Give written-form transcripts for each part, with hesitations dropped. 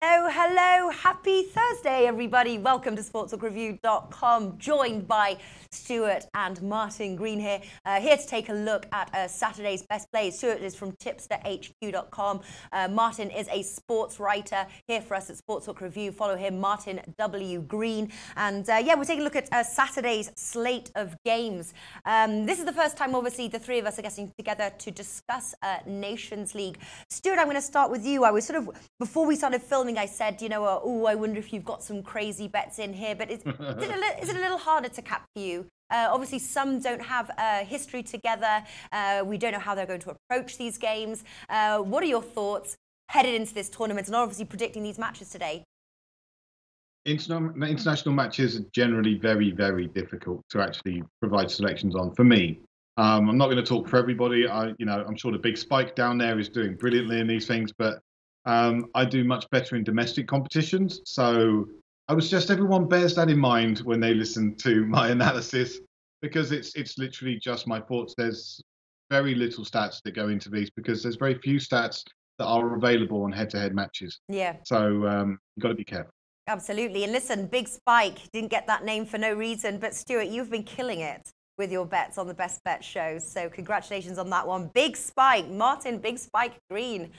Oh, hello. Happy Thursday, everybody. Welcome to sportsbookreview.com. Joined by Stuart and Martin Green here. Here to take a look at Saturday's best plays. Stuart is from tipsterhq.com. Martin is a sports writer here for us at Sportsbook Review. Follow him, Martin W. Green. And yeah, we're taking a look at Saturday's slate of games. This is the first time, obviously, the three of us are getting together to discuss Nations League. Stuart, I'm going to start with you. I was sort of, before we started filming, I said, you know, oh, I wonder if you've got some crazy bets in here, but is it a little harder to cap for you? Obviously, some don't have history together. We don't know how they're going to approach these games. What are your thoughts headed into this tournament and obviously predicting these matches today? International matches are generally very, very difficult to actually provide selections on. For me, I'm not going to talk for everybody. I'm sure the big spike down there is doing brilliantly in these things, but I do much better in domestic competitions. So I would suggest everyone bears that in mind when they listen to my analysis, because it's literally just my thoughts. There's very little stats that go into these because there's very few stats that are available on head-to-head matches. Yeah. So you've got to be careful. Absolutely. And listen, Big Spike didn't get that name for no reason, but Stuart, you've been killing it with your bets on the Best Bet show. So congratulations on that one. Big Spike, Martin Big Spike Green.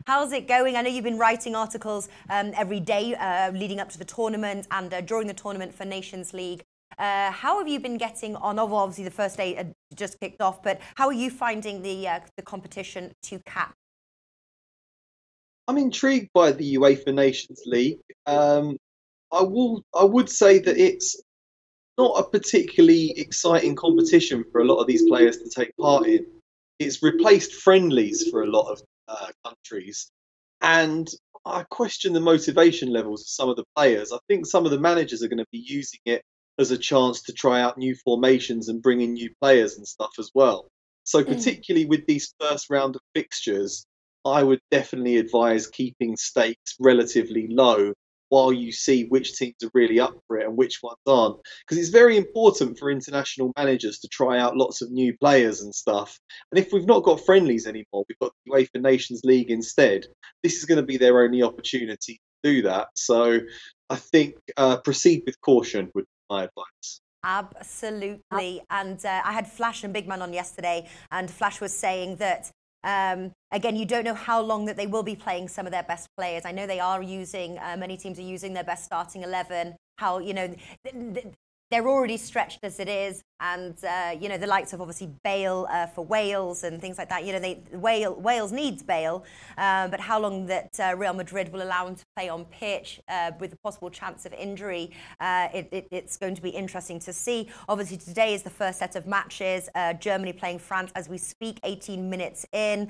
How's it going? I know you've been writing articles every day leading up to the tournament and during the tournament for Nations League. How have you been getting on? Obviously, the first day just kicked off, but how are you finding the competition to cap? I'm intrigued by the UEFA Nations League. I would say that it's not a particularly exciting competition for a lot of these players to take part in. It's replaced friendlies for a lot of countries, and I question the motivation levels of some of the players. I think some of the managers are going to be using it as a chance to try out new formations and bring in new players and stuff as well. So particularly with these first round of fixtures, I would definitely advise keeping stakes relatively low while you see which teams are really up for it and which ones aren't. Because it's very important for international managers to try out lots of new players and stuff. And if we've not got friendlies anymore, we've got the UEFA Nations League instead, this is going to be their only opportunity to do that. So I think proceed with caution would be my advice. Absolutely. And I had Flash and Big Man on yesterday, and Flash was saying that again, you don't know how long that they will be playing some of their best players. I know they are using, many teams are using their best starting 11. How, you know, they're already stretched as it is. And, you know, the likes of obviously Bale for Wales and things like that. You know, Wales needs Bale, but how long that Real Madrid will allow him to play on pitch with a possible chance of injury, it's going to be interesting to see. Obviously, today is the first set of matches. Germany playing France as we speak, 18 minutes in.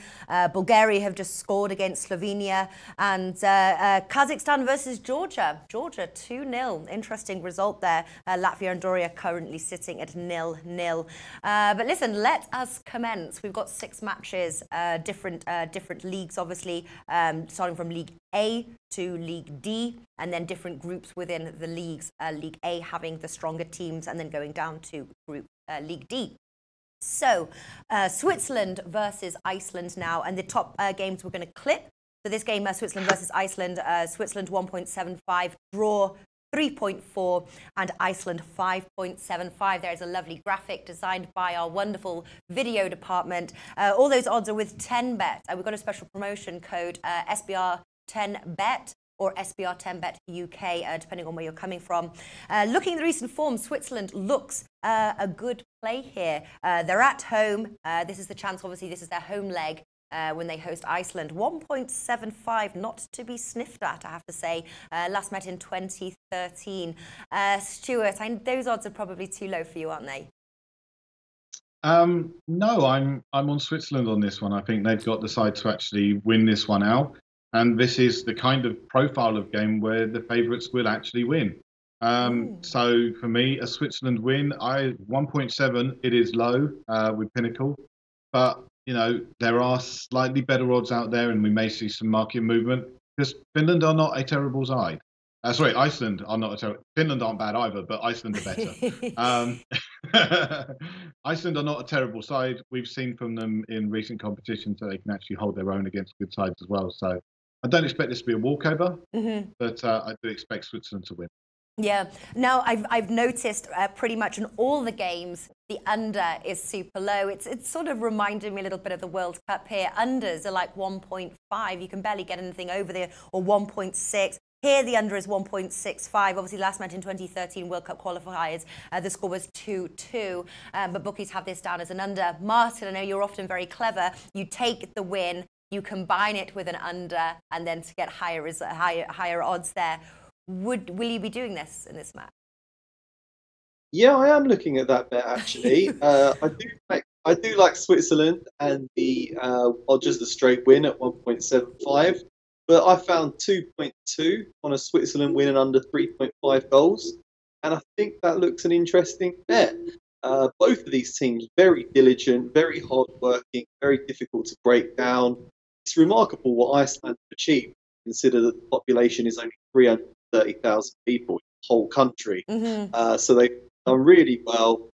Bulgaria have just scored against Slovenia. And Kazakhstan versus Georgia. Georgia 2-0. Interesting result there. Latvia and Andorra currently sitting at 0-0. But listen, let us commence. We've got 6 matches, different leagues, obviously, starting from League A to League D, and then different groups within the leagues. League A having the stronger teams, and then going down to Group League D. So, Switzerland versus Iceland now, and the top games we're going to clip. For this game, Switzerland versus Iceland, Switzerland 1.75, draw 3.4 and Iceland 5.75. There's a lovely graphic designed by our wonderful video department. All those odds are with 10bet. We've got a special promotion code, SBR10bet or SBR10bet UK, depending on where you're coming from. Looking at the recent form, Switzerland looks a good play here. They're at home. This is the chance, obviously, this is their home leg. When they host Iceland. 1.75, not to be sniffed at, I have to say. Last met in 2013. Stuart, those odds are probably too low for you, aren't they? No, I'm on Switzerland on this one. I think they've got the side to actually win this one out. And this is the kind of profile of game where the favourites will actually win. So for me, a Switzerland win, 1.7, it is low with Pinnacle. But you know, there are slightly better odds out there, and we may see some market movement because Finland are not a terrible side. Iceland are not a terrible. Finland aren't bad either, but Iceland are better. Iceland are not a terrible side. We've seen from them in recent competitions that they can actually hold their own against good sides as well. So I don't expect this to be a walkover, but I do expect Switzerland to win. Yeah. Now, I've noticed pretty much in all the games, the under is super low. It's sort of reminded me a little bit of the World Cup here. Unders are like 1.5. You can barely get anything over there, or 1.6. Here, the under is 1.65. Obviously, last match in 2013 World Cup qualifiers, the score was 2-2. But bookies have this down as an under. Martin, I know you're often very clever. You take the win, you combine it with an under, and then to get higher odds there. Will you be doing this in this match? Yeah, I am looking at that bet actually. I do like Switzerland and just a straight win at 1.75. But I found 2.2 on a Switzerland win and under 3.5 goals, and I think that looks an interesting bet. Both of these teams very diligent, very hard-working, very difficult to break down. It's remarkable what Iceland have achieved. Consider that the population is only 330,000 people in the whole country. So they've done really well.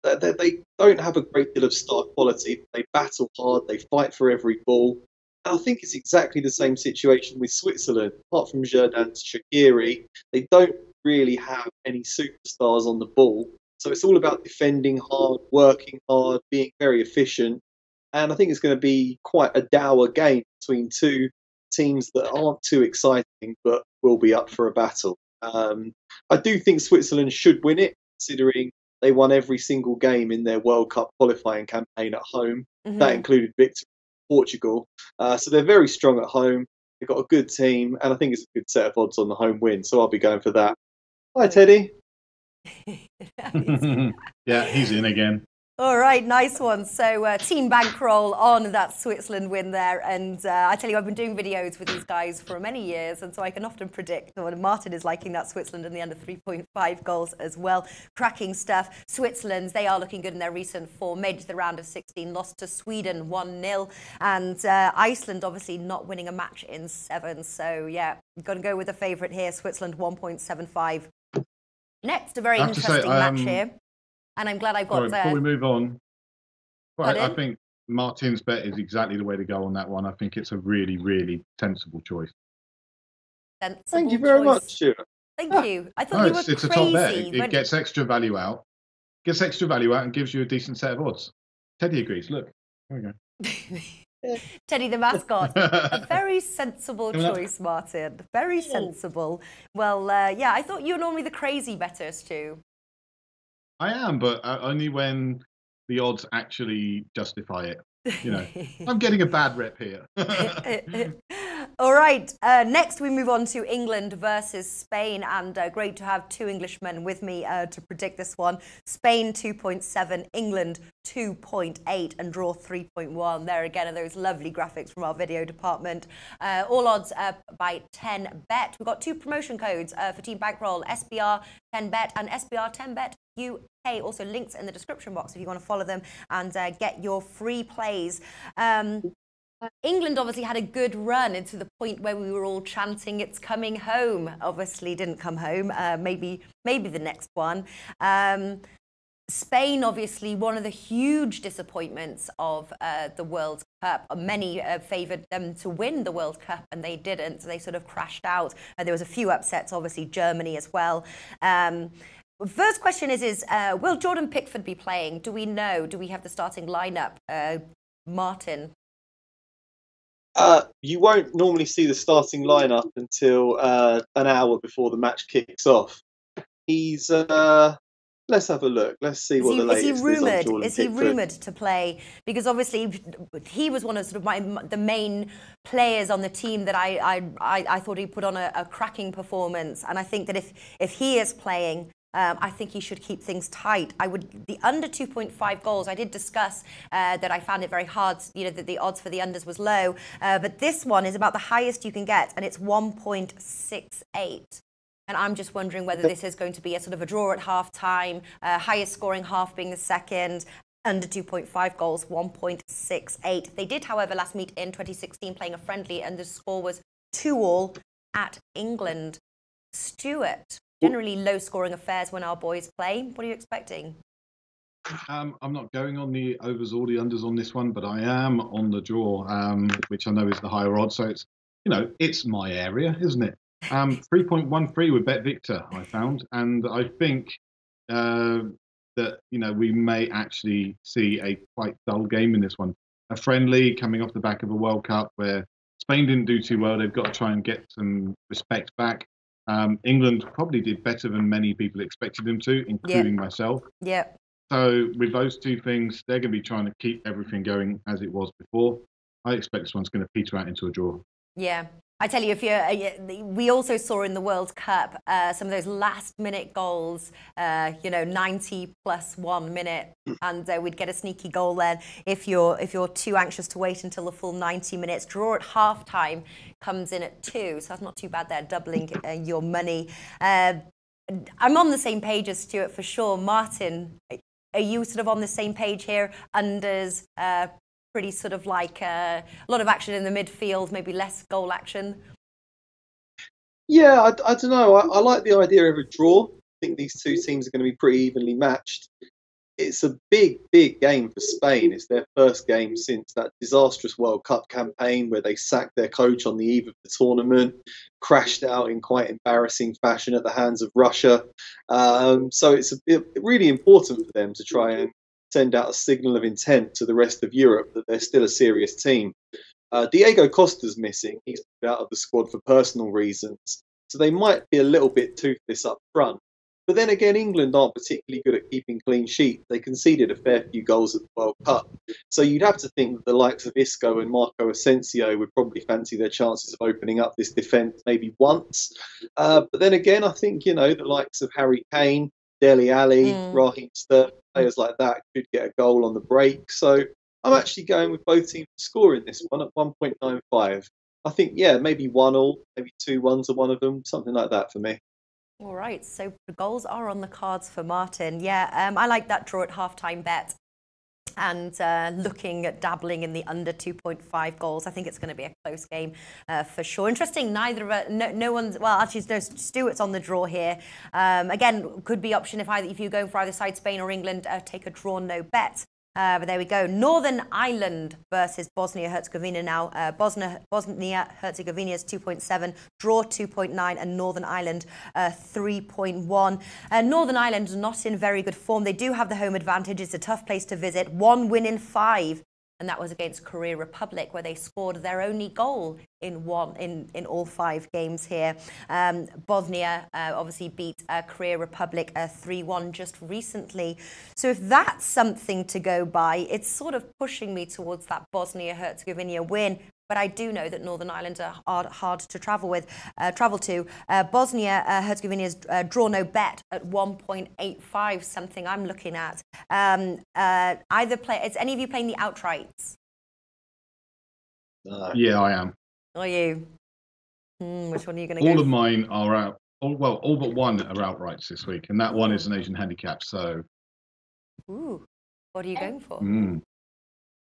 They don't have a great deal of star quality. They battle hard. They fight for every ball. And I think it's exactly the same situation with Switzerland. Apart from Xherdan Shaqiri, they don't really have any superstars on the ball. So it's all about defending hard, working hard, being very efficient. And I think it's going to be quite a dour game between two teams that aren't too exciting, but will be up for a battle. I do think Switzerland should win it, considering they won every single game in their World Cup qualifying campaign at home. That included victory in Portugal. So they're very strong at home. They've got a good team, and I think it's a good set of odds on the home win. So I'll be going for that. Hi, Teddy. Yeah, he's in again. All right, nice one. So Team Bankroll on that Switzerland win there. And I tell you, I've been doing videos with these guys for many years, and so I can often predict when Martin is liking that Switzerland in the under 3.5 goals as well. Cracking stuff. Switzerland, they are looking good in their recent form. Made it to the round of 16, lost to Sweden 1-0. And Iceland obviously not winning a match in 7. So yeah, going to go with the favourite here, Switzerland 1.75. Next, a very interesting match here. And I'm glad I've got... before we move on, well, I think Martin's bet is exactly the way to go on that one. I think it's a really, really sensible choice. Thank you very much, Stuart. Thank you. I thought you were crazy. It's a top bet. It gets extra value out. And gives you a decent set of odds. Teddy agrees. Look, there we go. Teddy the mascot. A very sensible choice, Martin. Very sensible. Well, yeah, I thought you were normally the crazy better, Stu. I am, but only when the odds actually justify it. You know, I'm getting a bad rep here. All right. Next, we move on to England versus Spain, and great to have two Englishmen with me to predict this one. Spain 2.7, England 2.8, and draw 3.1. There again are those lovely graphics from our video department. All odds by 10 bet. We've got two promotion codes for Team Bankroll: SBR 10 bet and SBR 10 bet UK. Also links in the description box if you want to follow them and get your free plays. England obviously had a good run into the point where we were all chanting it's coming home. Obviously didn't come home. Maybe the next one. Spain, obviously, one of the huge disappointments of the World Cup. Many favoured them to win the World Cup, and they didn't. So they sort of crashed out. There was a few upsets, obviously, Germany as well. First question is will Jordan Pickford be playing? Do we know? Do we have the starting lineup? Martin? You won't normally see the starting lineup until an hour before the match kicks off. He's... let's have a look. Let's see what the latest is on Jordan Pickford. Is he rumoured to play? Because obviously he was one of sort of the main players on the team that I thought he put on a cracking performance. And I think that if he is playing, I think he should keep things tight. The under 2.5 goals, I did discuss that I found it very hard, you know, that the odds for the unders was low. But this one is about the highest you can get, and it's 1.68. And I'm just wondering whether this is going to be a sort of a draw at half-time, highest scoring half being the second, under 2.5 goals, 1.68. They did, however, last meet in 2016 playing a friendly, and the score was 2-2 at England. Stuart, generally low-scoring affairs when our boys play. What are you expecting? I'm not going on the overs or the unders on this one, but I am on the draw, which I know is the higher odds. So it's it's my area, isn't it? 3.13 with Bet Victor, I found, and I think that we may actually see a quite dull game in this one. A friendly coming off the back of a World Cup where Spain didn't do too well. They've got to try and get some respect back. England probably did better than many people expected them to, including myself. Yeah. So with those two things, they're going to be trying to keep everything going as it was before. I expect this one's going to peter out into a draw. Yeah. I tell you, we also saw in the World Cup some of those last-minute goals, 90 plus 1 minute, and we'd get a sneaky goal then. If you're too anxious to wait until the full 90 minutes, draw at half-time comes in at 2, so that's not too bad there, doubling your money. I'm on the same page as Stuart for sure. Martin, are you sort of on the same page here? Unders, pretty sort of like a lot of action in the midfield, maybe less goal action? Yeah, I don't know. I like the idea of a draw. I think these two teams are going to be pretty evenly matched. It's a big, big game for Spain. It's their first game since that disastrous World Cup campaign where they sacked their coach on the eve of the tournament, crashed out in quite embarrassing fashion at the hands of Russia. So it's really important for them to try and send out a signal of intent to the rest of Europe that they're still a serious team. Diego Costa's missing. He's out of the squad for personal reasons. So they might be a little bit toothless up front. But then again, England aren't particularly good at keeping clean sheets. They conceded a fair few goals at the World Cup. So you'd have to think that the likes of Isco and Marco Asensio would probably fancy their chances of opening up this defence maybe once. But then again, I think, the likes of Harry Kane, Dele Alli, Raheem Sterling, players like that could get a goal on the break. So I'm actually going with both teams to score in this one at 1.95. I think, maybe 1-1, maybe 2-1 to one of them, something like that for me. All right, so the goals are on the cards for Martin. Yeah, I like that draw at halftime bet. And looking at dabbling in the under 2.5 goals. I think it's going to be a close game for sure. Interesting, no one's, well, actually, no, Stuart's on the draw here. Again, could be option if you're going for either side, Spain or England, take a draw, no bet. But there we go. Northern Ireland versus Bosnia-Herzegovina now. Bosnia-Herzegovina is 2.7, draw 2.9, and Northern Ireland 3.1. Northern Ireland not in very good form. They do have the home advantage. It's a tough place to visit. 1 win in 5. And that was against Korea Republic, where they scored their only goal in all 5 games here. Bosnia obviously beat Korea Republic 3-1 just recently. So if that's something to go by, it's sort of pushing me towards that Bosnia-Herzegovina win. But I do know that Northern Ireland are hard to travel to. Bosnia-Herzegovina's draw no bet at 1.85, something I'm looking at. Is any of you playing the outrights? Yeah, I am. Are you? Which one are you going to go? All of mine are out. All but one are outrights this week, and that one is an Asian handicap. So, ooh, what are you going for?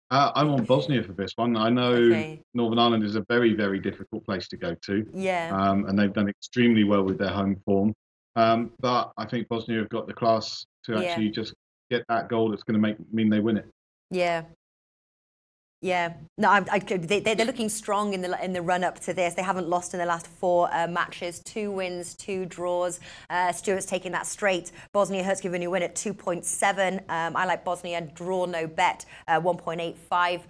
I want Bosnia for this one. I know Northern Ireland is a very, very difficult place to go to. Yeah. And they've done extremely well with their home form. But I think Bosnia have got the class to actually just get that goal that's going to mean they win it. Yeah. Yeah, no, they're looking strong in the run up to this. They haven't lost in the last 4 matches, 2 wins, 2 draws. Stuart's taking that straight. Bosnia-Herzegovina win at 2.7. I like Bosnia draw no bet 1.85.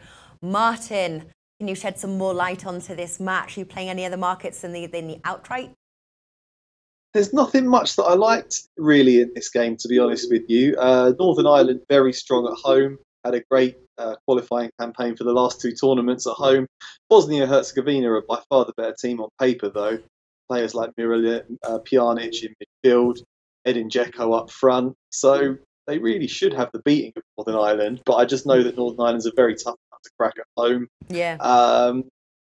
Martin, can you shed some more light onto this match? Are you playing any other markets than the outright? There's nothing much that I liked really in this game, to be honest with you. Northern Ireland very strong at home. Had a great qualifying campaign for the last 2 tournaments at home. Bosnia-Herzegovina are by far the better team on paper, though. Players like Miralem, Pjanic in midfield, Edin Dzeko up front. So they really should have the beating of Northern Ireland. But I just know that Northern Ireland's a very tough nut to crack at home. Yeah.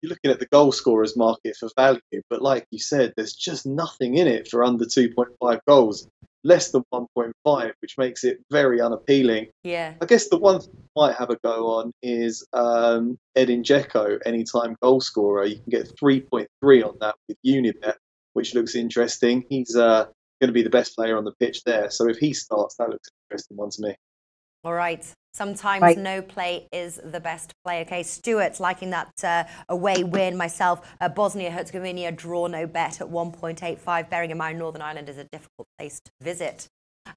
You're looking at the goal scorers market for value, but like you said, there's just nothing in it for under 2.5 goals. Less than 1.5, which makes it very unappealing. Yeah. I guess the one thing you might have a go on is Edin Dzeko, anytime goal scorer. You can get 3.3 on that with Unibet, which looks interesting. He's going to be the best player on the pitch there. So if he starts, that looks an interesting one to me. All right. Sometimes no play is the best play. Okay, Stuart liking that away win. Myself, Bosnia-Herzegovina draw no bet at 1.85. Bearing in mind Northern Ireland is a difficult place to visit.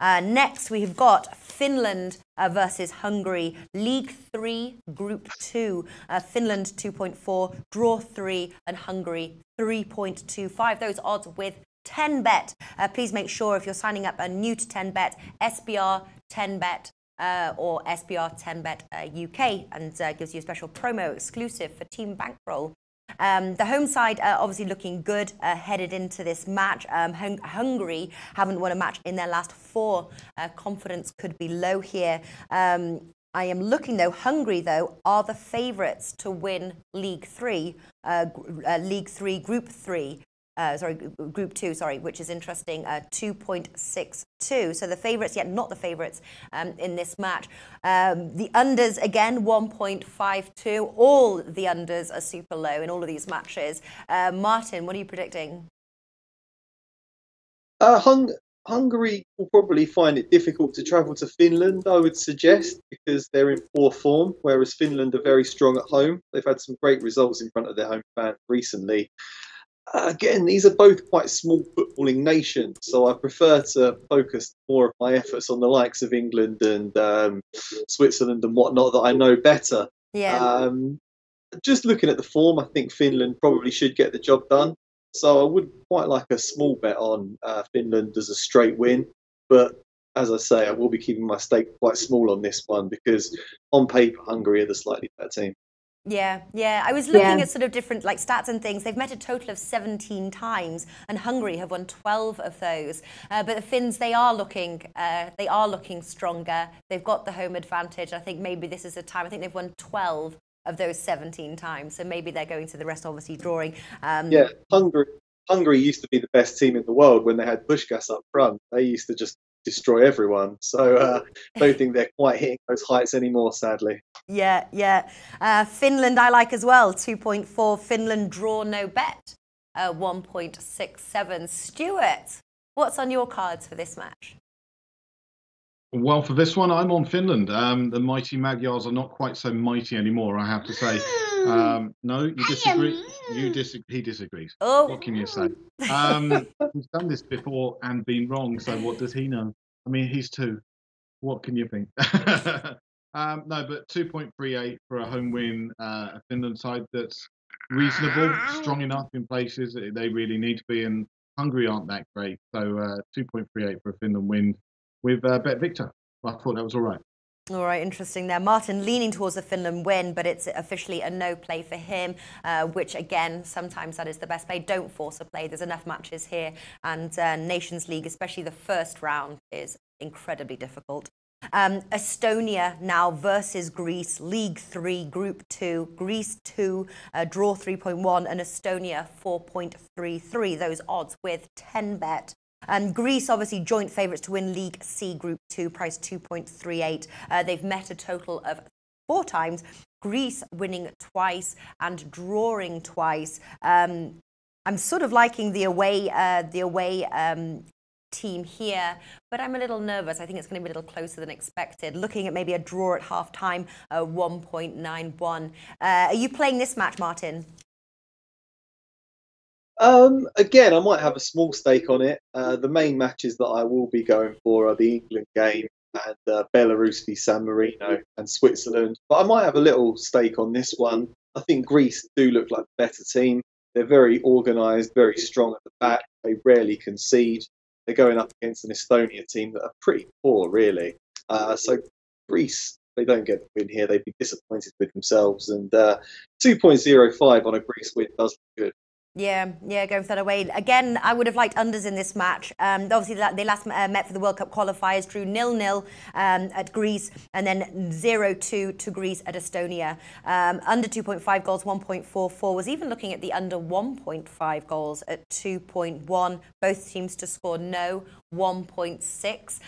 Next, we've got Finland versus Hungary. League 3, Group 2. Finland 2.4, draw 3, and Hungary 3.25. Those odds with 10bet. Please make sure if you're signing up new to 10bet, SBR 10bet. Or SBR 10bet UK, and gives you a special promo exclusive for Team Bankroll. The home side obviously looking good headed into this match. Hungary haven't won a match in their last 4. Confidence could be low here. I am looking though, Hungary though are the favourites to win League 3, Group 3. Group 2, which is interesting, 2.62. So the favourites, yet not the favourites in this match. The unders, again, 1.52. All the unders are super low in all of these matches. Martin, what are you predicting? Hungary will probably find it difficult to travel to Finland, I would suggest, because they're in poor form, whereas Finland are very strong at home. They've had some great results in front of their home fans recently. Again, these are both quite small footballing nations, so I prefer to focus more of my efforts on the likes of England and Switzerland and whatnot that I know better. Yeah. Just looking at the form, I think Finland probably should get the job done. So I would quite like a small bet on Finland as a straight win. But as I say, I will be keeping my stake quite small on this one because on paper, Hungary are the slightly better team. Yeah. I was looking at sort of different stats and things. They've met a total of 17 times, and Hungary have won 12 of those. But the Finns, they are looking stronger. They've got the home advantage. I think maybe this is a time. I think they've won 12 of those 17 times. So maybe they're going to the rest, obviously drawing. Hungary used to be the best team in the world when they had Puskás up front. They used to just destroy everyone. So I don't think they're quite hitting those heights anymore, sadly. Yeah. Finland I like as well, 2.4. Finland draw no bet, 1.67. Stuart, what's on your cards for this match? Well, for this one, I'm on Finland. The mighty Magyars are not quite so mighty anymore, I have to say. No, you disagree. He disagrees. Oh. What can you say? He's done this before and been wrong, so what does he know? I mean, he's 2. What can you think? No, but 2.38 for a home win, a Finland side that's reasonable, strong enough in places they really need to be, and Hungary aren't that great. So 2.38 for a Finland win with Bet Victor. I thought that was all right. All right, interesting there. Martin leaning towards the Finland win, but it's officially a no play for him, which again, sometimes that is the best play. Don't force a play. There's enough matches here, and Nations League, especially the first round, is incredibly difficult. Estonia now versus Greece, League 3, Group 2, Greece 2, draw 3.1, and Estonia 4.33. Those odds with 10bet. Greece, obviously, joint favourites to win League C Group 2, price 2.38. They've met a total of 4 times. Greece winning twice and drawing twice. I'm sort of liking the away team here, but I'm a little nervous. I think it's going to be a little closer than expected. Looking at maybe a draw at half-time, 1.91. Are you playing this match, Martin? Again, I might have a small stake on it. The main matches that I will be going for are the England game and Belarus v San Marino and Switzerland. But I might have a little stake on this one. I think Greece do look like a better team. They're very organised, very strong at the back. They rarely concede. They're going up against an Estonia team that are pretty poor, really. So Greece, they don't get the win here. They'd be disappointed with themselves. And 2.05 on a Greece win does look good. Yeah, going for that away. Again, I would have liked unders in this match. Obviously, they last met for the World Cup qualifiers, drew 0-0 at Greece, and then 0-2 to Greece at Estonia. Under 2.5 goals, 1.44. Was even looking at the under 1.5 goals at 2.1. Both teams to score no, 1.6.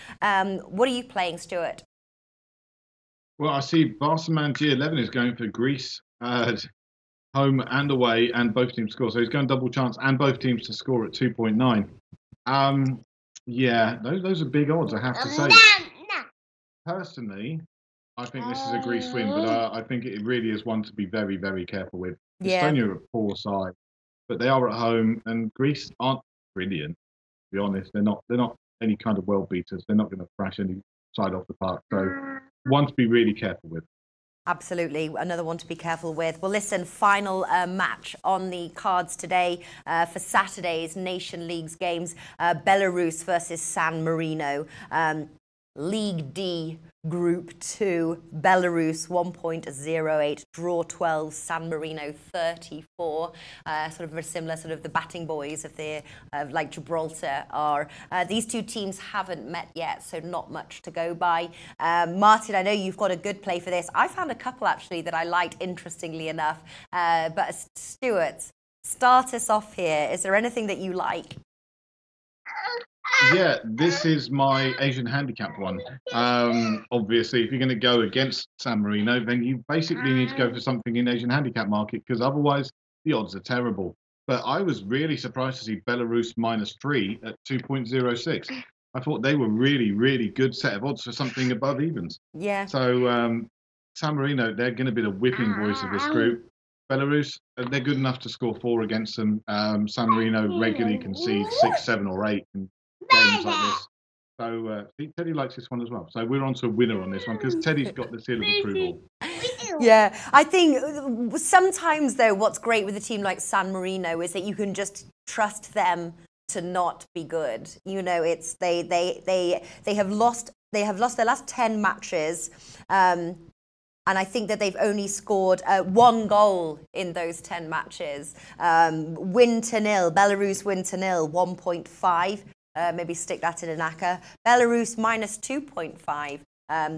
What are you playing, Stuart? Well, I see Barcelona G11 is going for Greece. Home and away, and both teams score. So he's going double chance and both teams to score at 2.9. Yeah, those are big odds, I have to say. Personally, I think this is a Greece win, but I think it really is one to be very, very careful with. Yeah. Estonia are a poor side, but they are at home, and Greece aren't brilliant. To be honest, they're not. They're not any kind of world beaters. They're not going to thrash any side off the park. So, one to be really careful with. Absolutely, another one to be careful with. Well, listen, final match on the cards today for Saturday's Nation Leagues games. Belarus versus San Marino. League D, Group 2, Belarus 1.08, draw 12, San Marino 34. Sort of very similar, sort of the batting boys of the like Gibraltar are. These two teams haven't met yet, so not much to go by. Martin, I know you've got a good play for this. I found a couple actually that I liked, interestingly enough. But Stuart, start us off here. Is there anything that you like? Yeah, this is my Asian handicap one. Obviously, if you're going to go against San Marino, then you basically need to go for something in Asian handicap market, because otherwise the odds are terrible. But I was really surprised to see Belarus -3 at 2.06. I thought they were really, really good set of odds for something above evens. Yeah. So San Marino, they're going to be the whipping boys of this group. Belarus, they're good enough to score 4 against them. San Marino regularly concede 6, 7, or 8 in games like this. So Teddy likes this one as well. So we're on to a winner on this one, because Teddy's got the seal of approval. Yeah, I think sometimes though, what's great with a team like San Marino is that you can just trust them to not be good. You know, it's they have lost their last 10 matches. And I think that they've only scored 1 goal in those 10 matches. Win to nil, Belarus win to nil, 1.5. Maybe stick that in an ACCA. Belarus -2.5.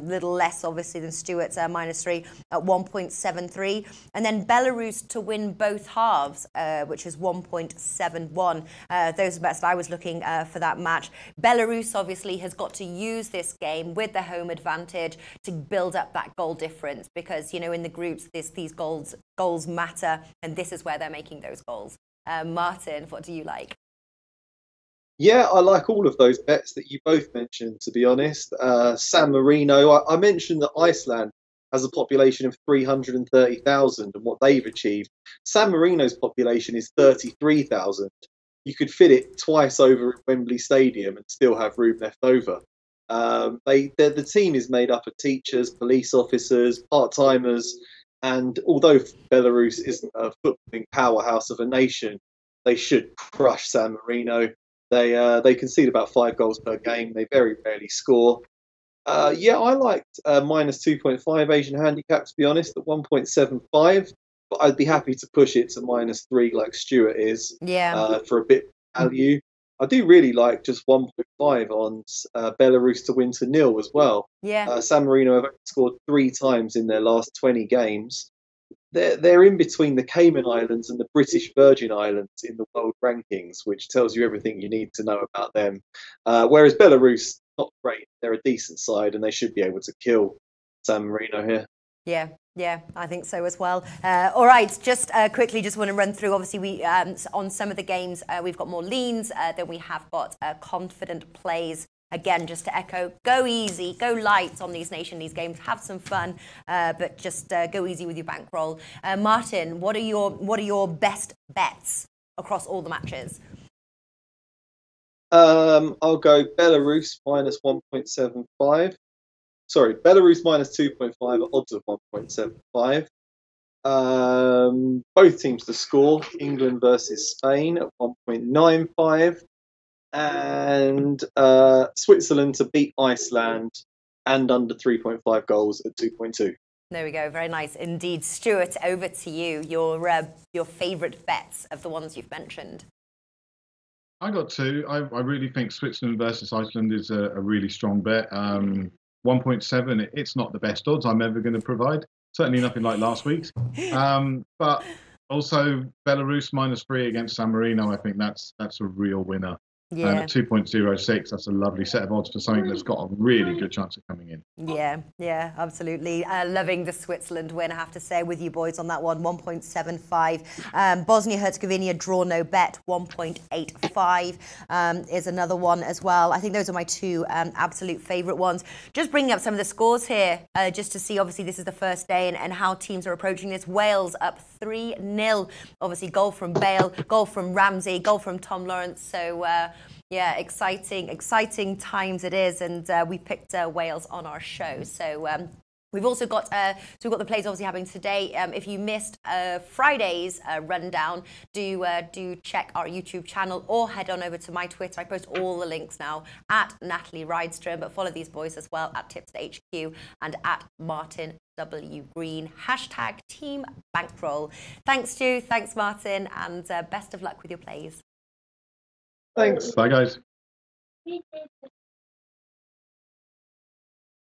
Little less, obviously, than Stuart's -3 at 1.73. And then Belarus to win both halves, which is 1.71. Those are best I was looking for that match. Belarus, obviously, has got to use this game with the home advantage to build up that goal difference, because, you know, in the groups, these goals matter, and this is where they're making those goals. Martin, what do you like? Yeah, I like all of those bets that you both mentioned, to be honest. San Marino, I mentioned that Iceland has a population of 330,000 and what they've achieved. San Marino's population is 33,000. You could fit it twice over at Wembley Stadium and still have room left over. The team is made up of teachers, police officers, part-timers, and although Belarus isn't a footballing powerhouse of a nation, they should crush San Marino. They concede about 5 goals per game. They very rarely score. Yeah, I liked -2.5 Asian handicap, to be honest, at 1.75. But I'd be happy to push it to -3 like Stuart is. Yeah. For a bit of value. I do really like just 1.5 on Belarus to win to nil as well. Yeah. San Marino have scored 3 times in their last 20 games. They're in between the Cayman Islands and the British Virgin Islands in the world rankings, which tells you everything you need to know about them. Whereas Belarus, not great. They're a decent side, and they should be able to kill San Marino here. Yeah, I think so as well. All right, just quickly, just want to run through. Obviously, we on some of the games, we've got more leans than we have got confident plays. Again, just to echo, go easy, go light on these Nation League games, have some fun, but just go easy with your bankroll. Martin, what are your best bets across all the matches? I'll go Belarus -1.75. Sorry, Belarus -2.5 at odds of 1.75. Both teams to score. England versus Spain at 1.95. And Switzerland to beat Iceland and under 3.5 goals at 2.2. There we go. Very nice indeed. Stuart, over to you. Your favourite bets of the ones you've mentioned. I got 2. I really think Switzerland versus Iceland is a really strong bet. 1.7. It's not the best odds I'm ever going to provide. Certainly nothing like last week's. But also Belarus -3 against San Marino. I think that's a real winner. And Yeah. at 2.06, that's a lovely set of odds for something that's got a really good chance of coming in. Yeah, yeah, absolutely. Loving the Switzerland win, I have to say, with you boys on that one. 1.75. Bosnia-Herzegovina draw no bet, 1.85 is another one as well. I think those are my two absolute favourite ones. Just bringing up some of the scores here, just to see, obviously, this is the first day and how teams are approaching this. Wales up 3-0. Obviously, goal from Bale, goal from Ramsey, goal from Tom Lawrence. So, yeah, exciting times it is, and we picked Wales on our show. So we've also got we've got the plays obviously happening today. If you missed Friday's rundown, do check our YouTube channel or head on over to my Twitter. I post all the links now at Natalie Rydstrom, but follow these boys as well at TipsHQ and at Martin W. Green, hashtag Team Bankroll. Thanks, Stu. Thanks, Martin, and best of luck with your plays. Thanks. Bye, guys.